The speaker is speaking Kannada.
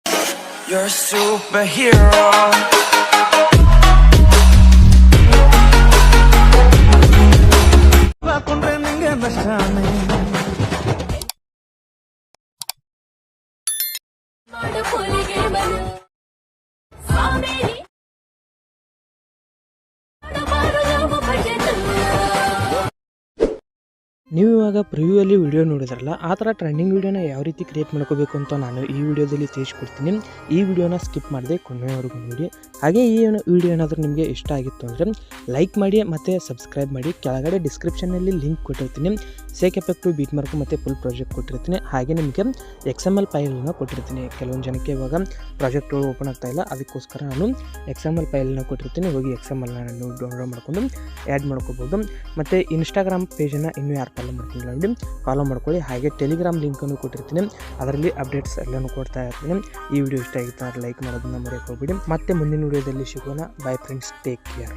You're a superhero. ನೀವು ಇವಾಗ ಪ್ರಿವ್ಯೂಯಲ್ಲಿ ವಿಡಿಯೋ ನೋಡಿದ್ರಲ್ಲ, ಆ ಥರ ಟ್ರೆಂಡಿಂಗ್ ವಿಡಿಯೋನ ಯಾವ ರೀತಿ ಕ್ರಿಯೇಟ್ ಮಾಡ್ಕೋಬೇಕು ಅಂತ ನಾನು ಈ ವಿಡಿಯೋದಲ್ಲಿ ತಿಳಿಸ್ಕೊಡ್ತೀನಿ. ಈ ವಿಡಿಯೋನ ಸ್ಕಿಪ್ ಮಾಡದೆ ಕೊನೆಯವರೆಗೂ ನೋಡಿ. ಹಾಗೆ ಈ ವಿಡಿಯೋ ಏನಾದರೂ ನಿಮಗೆ ಇಷ್ಟ ಆಗಿತ್ತು ಅಂದರೆ ಲೈಕ್ ಮಾಡಿ ಮತ್ತು ಸಬ್ಸ್ಕ್ರೈಬ್ ಮಾಡಿ. ಕೆಳಗಡೆ ಡಿಸ್ಕ್ರಿಪ್ಷನಲ್ಲಿ ಲಿಂಕ್ ಕೊಟ್ಟಿರ್ತೀನಿ. ಸೇಕ್ ಎಫೆಕ್ಟು, ಬೀಟ್ ಮಾರ್ಕು ಮತ್ತು ಫುಲ್ ಪ್ರಾಜೆಕ್ಟ್ ಕೊಟ್ಟಿರ್ತೀನಿ. ಹಾಗೆ ನಿಮಗೆ XML ಫೈಲನ್ನು ಕೊಟ್ಟಿರ್ತೀನಿ. ಕೆಲವೊಂದು ಜನಕ್ಕೆ ಇವಾಗ ಪ್ರಾಜೆಕ್ಟ್ಗಳು ಓಪನ್ ಆಗ್ತಾಯಿಲ್ಲ, ಅದಕ್ಕೋಸ್ಕರ ನಾನು XML ಫೈಲನ್ನು ಕೊಟ್ಟಿರ್ತೀನಿ. ಹೋಗಿ XMLನ ನೀವು ಡೌನ್ಲೋಡ್ ಮಾಡ್ಕೊಂಡು ಆ್ಯಡ್ ಮಾಡ್ಕೋಬೋದು. ಮತ್ತು ಇನ್ಸ್ಟಾಗ್ರಾಮ್ ಪೇಜನ್ನು ಇನ್ನೂ ಯಾರು ಫಾಲೋ ಮಾಡ್ಕೊಂಡಿಲ್ಲ ನೋಡಿ, ಫಾಲೋ ಮಾಡ್ಕೊಳ್ಳಿ. ಹಾಗೆ ಟೆಲಿಗ್ರಾಮ್ ಲಿಂಕನ್ನು ಕೊಟ್ಟಿರ್ತೀನಿ, ಅದರಲ್ಲಿ ಅಪ್ಡೇಟ್ಸ್ ಎಲ್ಲನೂ ಕೊಡ್ತಾ ಇರ್ತೀನಿ. ಈ ವಿಡಿಯೋ ಇಷ್ಟ ಆಗಿತ್ತು ಲೈಕ್ ಮಾಡೋದನ್ನ ಮರೆಯೋಕೆ ಹೋಗ್ಬಿಡಿ. ಮತ್ತೆ ಮುಂದಿನ ವಿಡಿಯೋದಲ್ಲಿ ಸಿಗೋಣ. By friends, take care.